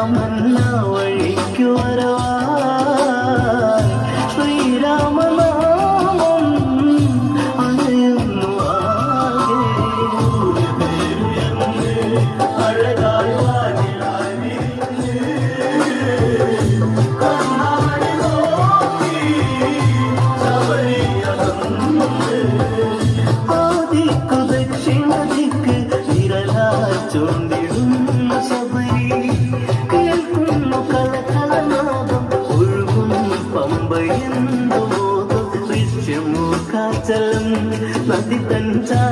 രാമന്ന വഴിക്കു വരവാ ശ്രീരാമനാമം അണയുന്നു ആകെ അഴകായി ആദിക്കു ദക്ഷിണദിക്ക് ചൊന്തിടുന്നു ശബരി കേൾക്കുന്നു കളകളനാദം ഒഴുകുന്നു പമ്പയെന്നു ബോധം ദൃശ്യമോ കാച്ചലം നദി തഞ്ചാ